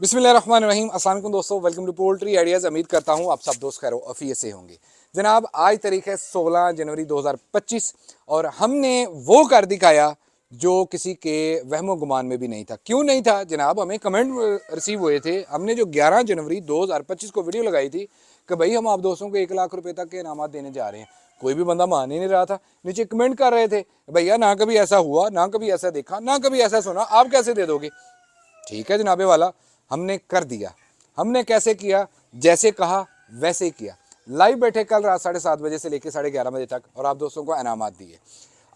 बिस्मिल्लाहिर्रहमानिर्रहीम। अस्सलाम वालेकुम दोस्तों, वेलकम टू पोल्ट्री आइडियाज़। उम्मीद करता हूँ आप सब दोस्त खैर आफियत से होंगे। जनाब, आज तारीख है 16 जनवरी 2025 और हमने वो कर दिखाया जो किसी के वहमो गुमान में भी नहीं था। क्यों नहीं था जनाब? हमें कमेंट रिसीव हुए थे। हमने जो 11 जनवरी 2025 को वीडियो लगाई थी कि भाई हम आप दोस्तों को 1 लाख रुपए तक के इनामात देने जा रहे हैं, कोई भी बंदा मान ही नहीं रहा था। नीचे कमेंट कर रहे थे, भैया ना कभी ऐसा हुआ, ना कभी ऐसा देखा, ना कभी ऐसा सुना, आप कैसे दे दोगे? ठीक है जनाबे वाला, हमने कर दिया। हमने कैसे किया? जैसे कहा वैसे ही किया। लाइव बैठे कल रात 7:30 बजे से लेकर 11:30 बजे तक और आप दोस्तों को इनामात दिए।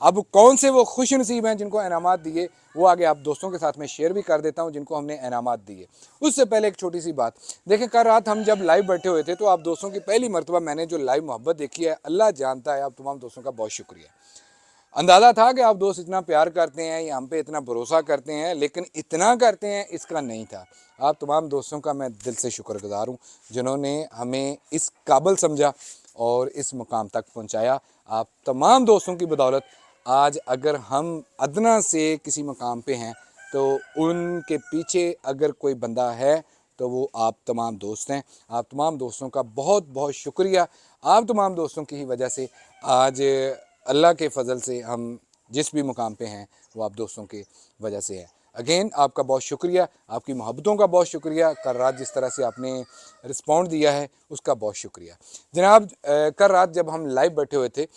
अब कौन से वो खुश नसीब हैं जिनको इनामात दिए, वो आगे आप दोस्तों के साथ में शेयर भी कर देता हूं जिनको हमने इनामात दिए। उससे पहले एक छोटी सी बात देखें, कल रात हम जब लाइव बैठे हुए थे तो आप दोस्तों की पहली मरतबा मैंने जो लाइव मोहब्बत देखी है, अल्लाह जानता है। आप तमाम दोस्तों का बहुत शुक्रिया। अंदाज़ा था कि आप दोस्त इतना प्यार करते हैं या हम पे इतना भरोसा करते हैं, लेकिन इतना करते हैं इसका नहीं था। आप तमाम दोस्तों का मैं दिल से शुक्रगुजार हूँ जिन्होंने हमें इस काबिल समझा और इस मुकाम तक पहुँचाया। आप तमाम दोस्तों की बदौलत आज अगर हम अदना से किसी मुकाम पे हैं तो उनके पीछे अगर कोई बंदा है तो वो आप तमाम दोस्त हैं। आप तमाम दोस्तों का बहुत बहुत शुक्रिया। आप तमाम दोस्तों की ही वजह से आज अल्लाह के फ़ज़ल से हम जिस भी मुकाम पे हैं वो आप दोस्तों की वजह से है। अगेन आपका बहुत शुक्रिया, आपकी मोहब्बतों का बहुत शुक्रिया। कल रात जिस तरह से आपने रिस्पॉन्ड दिया है उसका बहुत शुक्रिया। जनाब, कल रात जब हम लाइव बैठे हुए थे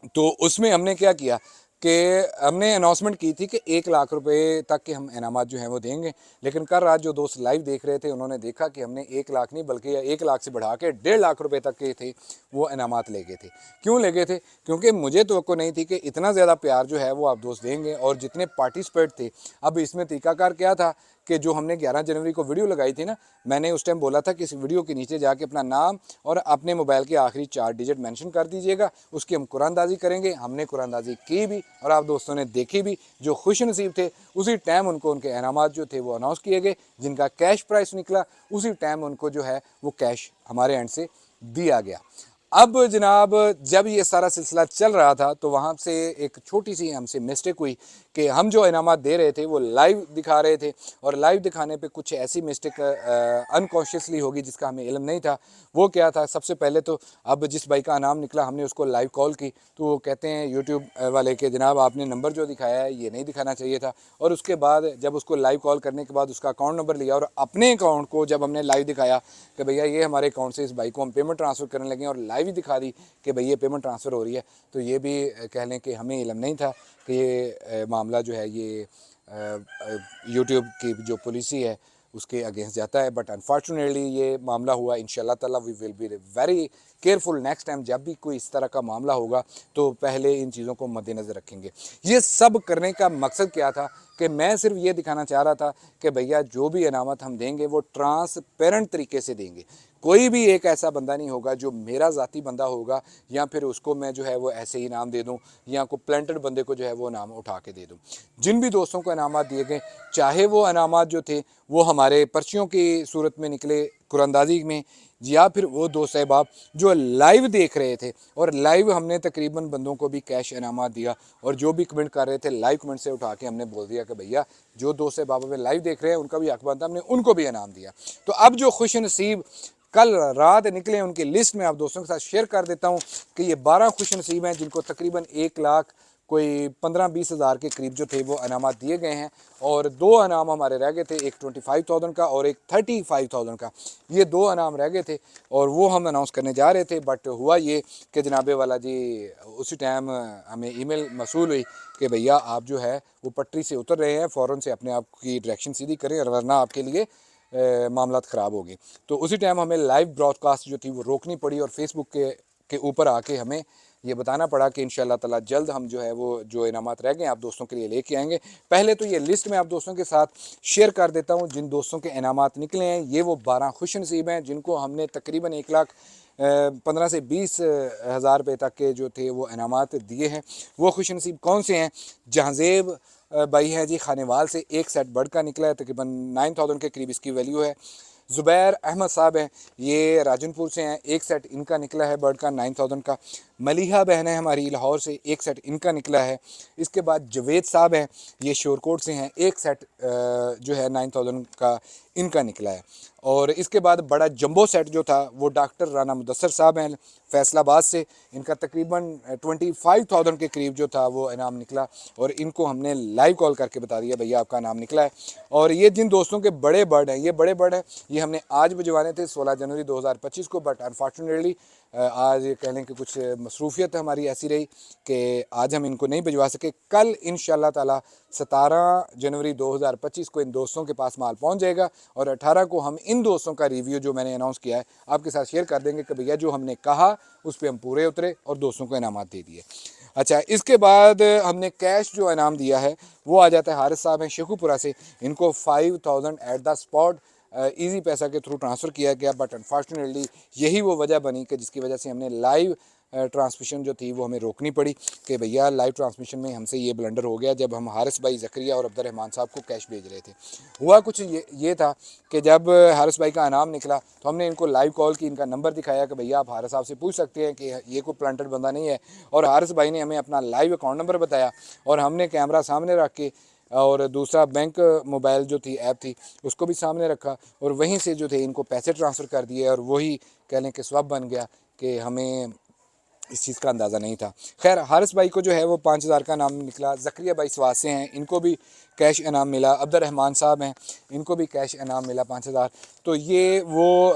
तो उसमें हमने क्या किया कि हमने अनाउंसमेंट की थी कि 1 लाख रुपए तक के हम इनामात जो हैं वो देंगे। लेकिन कल रात जो दोस्त लाइव देख रहे थे उन्होंने देखा कि हमने 1 लाख नहीं बल्कि 1 लाख से बढ़ा के 1.5 लाख रुपए तक के थे वो इनामात ले गए थे। क्यों ले गए थे? क्योंकि मुझे तवक्को नहीं थी कि इतना ज़्यादा प्यार जो है वो आप दोस्त देंगे। और जितने पार्टिसिपेट थे, अब इसमें तरीकाकार क्या था कि जो हमने 11 जनवरी को वीडियो लगाई थी ना, मैंने उस टाइम बोला था कि इस वीडियो के नीचे जाके अपना नाम और अपने मोबाइल के आखिरी 4 डिजिट मेंशन कर दीजिएगा, उसकी हम कुरानदाजी करेंगे। हमने कुरानदाजी की भी और आप दोस्तों ने देखी भी। जो खुश नसीब थे उसी टाइम उनको उनके इनामात जो थे वो अनाउंस किए गए। जिनका कैश प्राइस निकला उसी टाइम उनको जो है वो कैश हमारे एंड से दिया गया। अब जनाब, जब ये सारा सिलसिला चल रहा था तो वहाँ से एक छोटी सी हमसे मिस्टेक हुई कि हम जो इनामात दे रहे थे वो लाइव दिखा रहे थे और लाइव दिखाने पे कुछ ऐसी मिस्टेक अनकॉन्शियसली होगी जिसका हमें इल्म नहीं था। वो क्या था? सबसे पहले तो अब जिस भाई का नाम निकला हमने उसको लाइव कॉल की तो वो कहते हैं यूट्यूब वाले के, जनाब आपने नंबर जो दिखाया है ये नहीं दिखाना चाहिए था। और उसके बाद जब उसको लाइव कॉल करने के बाद उसका अकाउंट नंबर लिया और अपने अकाउंट को जब हमने लाइव दिखाया कि भैया ये हमारे अकाउंट से इस भाई को हम पेमेंट ट्रांसफ़र करने लगे और लाइव ही दिखा दी कि भैया ये पेमेंट ट्रांसफ़र हो रही है, तो ये भी कह लें कि हमें इल्म नहीं था कि ये मामला जो है ये यूट्यूब की जो पॉलिसी है उसके अगेंस्ट जाता है। बट अनफॉर्चुनेटली ये मामला हुआ। इंशाल्लाह ताला we will be very careful next time जब भी कोई इस तरह का मामला होगा तो पहले इन चीज़ों को मद्देनज़र रखेंगे। ये सब करने का मकसद क्या था कि मैं सिर्फ ये दिखाना चाह रहा था कि भैया जो भी इनामत हम देंगे वो ट्रांसपेरेंट तरीके से देंगे। कोई भी एक ऐसा बंदा नहीं होगा जो मेरा ज़ाती बंदा होगा या फिर उसको मैं जो है वो ऐसे ही इनाम दे दूं या कोई प्लेंटेड बंदे को जो है वो इनाम उठा के दे दूं। जिन भी दोस्तों को इनामात दिए गए, चाहे वो इनामात जो थे वो हमारे पर्चियों की सूरत में निकले कुरानदाजी में, या फिर वो दोस्त अहबाब जो लाइव देख रहे थे और लाइव हमने तकरीबन बंदों को भी कैश इनामात दिया और जो भी कमेंट कर रहे थे लाइव कमेंट से उठा के हमने बोल दिया कि भैया जो दोस्त अहबाब में लाइव देख रहे हैं उनका भी हक बनता, हमने उनको भी इनाम दिया। तो अब जो खुश नसीब कल रात निकले उनकी लिस्ट में आप दोस्तों के साथ शेयर कर देता हूँ कि ये 12 खुश नसीब हैं जिनको तकरीबन 1 लाख कोई 15-20 हज़ार के करीब जो थे वो इनामात दिए गए हैं। और 2 इनाम हमारे रह गए थे, एक 25,000 का और एक 35,000 का। ये 2 इनाम रह गए थे और वो हम अनाउंस करने जा रहे थे। बट हुआ ये कि जनाबे वाला जी उसी टाइम हमें ईमेल मसूल हुई कि भैया आप जो है वो पटरी से उतर रहे हैं, फ़ौरन से अपने आप की डायरेक्शन सीधी करें वरना आपके लिए मामला ख़राब हो गए। तो उसी टाइम हमें लाइव ब्रॉडकास्ट जो थी वो रोकनी पड़ी और फेसबुक के ऊपर आके हमें ये बताना पड़ा कि इंशाल्लाह ताला जल्द हम जो है वो जो इनामात रह गए आप दोस्तों के लिए लेके आएंगे। पहले तो ये लिस्ट मैं आप दोस्तों के साथ शेयर कर देता हूँ जिन दोस्तों के इनामात निकले हैं। ये वो 12 खुश नसीब हैं जिनको हमने तकरीबन 1 लाख 15 से 20 हज़ार रुपये तक के जो थे वो इनामात दिए हैं। वो खुश नसीब कौन से हैं? जहाँजेब भाई हैं जी खानेवाल से, एक सेट बर्ड का निकला है, तकरीबन 9,000 के करीब इसकी वैल्यू है। ज़ुबैर अहमद साहब हैं, ये राजनपुर से हैं, एक सेट इनका निकला है बर्ड का 9,000 का। मलिहा बहन है हमारी लाहौर से, एक सेट इनका निकला है। इसके बाद जवेद साहब हैं, ये शोरकोट से हैं, एक सेट जो है 9000 का इनका निकला है। और इसके बाद बड़ा जंबो सेट जो था वो डॉक्टर राना मुदस्सर साहब हैं फैसलाबाद से, इनका तकरीबन 25,000 के करीब जो था वो इनाम निकला, और इनको हमने लाइव कॉल करके बता दिया भैया आपका इनाम निकला है। और ये जिन दोस्तों के बड़े बर्ड हैं, ये बड़े बर्ड हैं, ये हमने आज भिजवाने थे 16 जनवरी 2025 को, बट अनफॉर्चुनेटली आज कह लें कि कुछ मसरूफियत हमारी ऐसी रही कि आज हम इनको नहीं भिजवा सके। कल इंशाल्लाह ताला 17 जनवरी 2025 को इन दोस्तों के पास माल पहुंच जाएगा, और 18 को हम इन दोस्तों का रिव्यू जो मैंने अनाउंस किया है आपके साथ शेयर कर देंगे कि भैया जो हमने कहा उस पर हम पूरे उतरे और दोस्तों को इनामात दे दिए। अच्छा, इसके बाद हमने कैश जो इनाम दिया है वो आ जाता है, हारिस साहब हैं शेखुपुरा से, इनको 5000 एट द स्पॉट ईजी पैसा के थ्रू ट्रांसफ़र किया गया, बट अनफॉर्चुनेटली यही वो वजह बनी कि जिसकी वजह से हमने लाइव ट्रांसमिशन जो थी वो हमें रोकनी पड़ी कि भैया लाइव ट्रांसमिशन में हमसे ये ब्लंडर हो गया जब हम हारिस भाई ज़करिया और अब्दुर्रहमान साहब को कैश भेज रहे थे। हुआ कुछ ये था कि जब हारिस भाई का इनाम निकला तो हमने इनको लाइव कॉल की, इनका नंबर दिखाया कि भैया आप हारिस साहब से पूछ सकते हैं कि ये कोई प्लांटर बंदा नहीं है, और हारिस भाई ने हमें अपना लाइव अकाउंट नंबर बताया, और हमने कैमरा सामने रख के और दूसरा बैंक मोबाइल जो थी ऐप थी उसको भी सामने रखा, और वहीं से जो थे इनको पैसे ट्रांसफ़र कर दिए, और वही कह लें कि स्वैप बन गया कि हमें इस चीज़ का अंदाज़ा नहीं था। खैर, हारिस भाई को जो है वो 5000 का इनाम निकला। ज़करिया भाई स्वास से हैं, इनको भी कैश इनाम मिला। अब्दुर्रहमान साहब हैं, इनको भी कैश इनाम मिला 5000। तो ये वो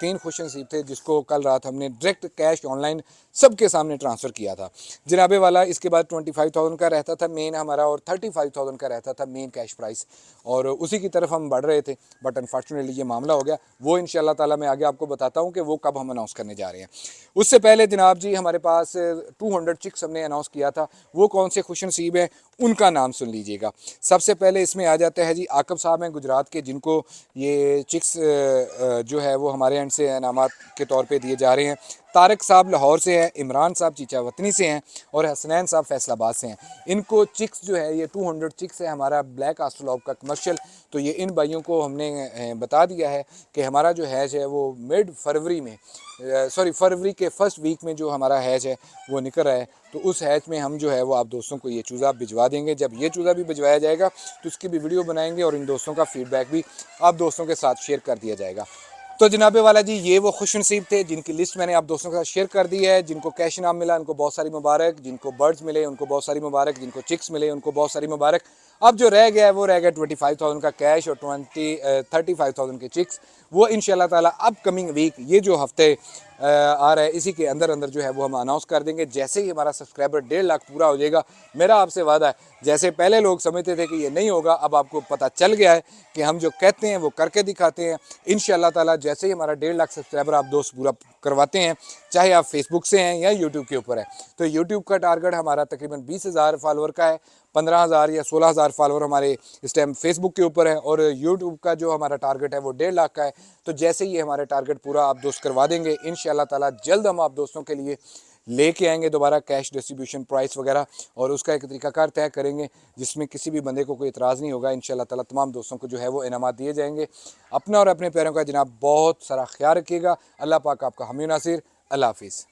3 खुश नसीब थे जिसको कल रात हमने डायरेक्ट कैश ऑनलाइन सबके सामने ट्रांसफ़र किया था जनाबे वाला। इसके बाद 25,000 का रहता था मेन हमारा, और 35,000 का रहता था मेन कैश प्राइस, और उसी की तरफ हम बढ़ रहे थे, बट अनफॉर्चुनेटली ये मामला हो गया। वो इंशाल्लाह ताला मैं आगे आपको बताता हूँ कि वो कब हम अनाउंस करने जा रहे हैं। उससे पहले जनाब जी हमारे पास 200 चिक्स हमने अनाउंस किया था, वो कौन से खुश नसीब हैं उनका नाम सुन लीजिएगा। सबसे पहले इसमें आ जाता है जी आकब साहब हैं गुजरात के, जिनको ये चिक्स जो है वो हमारे एंड से इनामात के तौर पे दिए जा रहे हैं। तारिक साहब लाहौर से हैं, इमरान साहब चीचा वतनी से हैं, और हसनैन साहब फैसलाबाद से हैं। इनको चिक्स जो है ये 200 चिक्स है हमारा ब्लैक आस्ट्रोलॉब का कमर्शियल। तो ये इन भाइयों को हमने बता दिया है कि हमारा जो हैच है वो मिड फरवरी में फरवरी के फर्स्ट वीक में जो हमारा हैच है वो निकल रहा है। तो उस हैच में हम जो है वो आप दोस्तों को ये चूज़ा भिजवा देंगे। जब ये चूज़ा भी भिजवाया जाएगा तो उसकी भी वीडियो बनाएंगे, और इन दोस्तों का फीडबैक भी आप दोस्तों के साथ शेयर कर दिया जाएगा। तो जनाबे वाला जी ये वो खुश नसीब थे जिनकी लिस्ट मैंने आप दोस्तों के साथ शेयर कर दी है। जिनको कैश इनाम मिला उनको बहुत सारी मुबारक, जिनको बर्ड्स मिले उनको बहुत सारी मुबारक, जिनको चिक्स मिले उनको बहुत सारी मुबारक। अब जो रह गया है वो रह गया 25,000 का कैश और 35,000 के चिक्स। वो इंशाल्लाह ताला अपकमिंग वीक ये जो हफ्ते आ रहा है इसी के अंदर अंदर जो है वो हम अनाउंस कर देंगे। जैसे ही हमारा सब्सक्राइबर 1.5 लाख पूरा हो जाएगा, मेरा आपसे वादा है, जैसे पहले लोग समझते थे कि ये नहीं होगा, अब आपको पता चल गया है कि हम जो कहते हैं वो करके दिखाते हैं। इंशाल्लाह ताला जैसे ही हमारा 1.5 लाख सब्सक्राइबर आप दोस्त पूरा करवाते हैं, चाहे आप फेसबुक से हैं या यूट्यूब के ऊपर है, तो यूट्यूब का टारगेट हमारा तकरीबन 20,000 फॉलोअर का है। 15,000 या 16,000 फॉलोअर हमारे इस टाइम फेसबुक के ऊपर है, और यूट्यूब का जो हमारा टारगेट है वो 1.5 लाख का है। तो जैसे ही हमारे टारगेट पूरा आप दोस्त करवा देंगे, इंशाल्लाह ताला जल्द हम आप दोस्तों के लिए लेके आएंगे दोबारा कैश डिस्ट्रीब्यूशन प्राइस वगैरह, और उसका एक तरीकाकार तय करेंगे जिसमें किसी भी बंदे को कोई इतराज़ नहीं होगा। इंशाल्लाह ताला तमाम दोस्तों को जो है वो इनामात दिए जाएंगे। अपना और अपने प्यारों का जनाब बहुत सारा ख्याल रखिएगा। अल्लाह पाक आपका हामी नासिर। अल्लाह हाफिज़।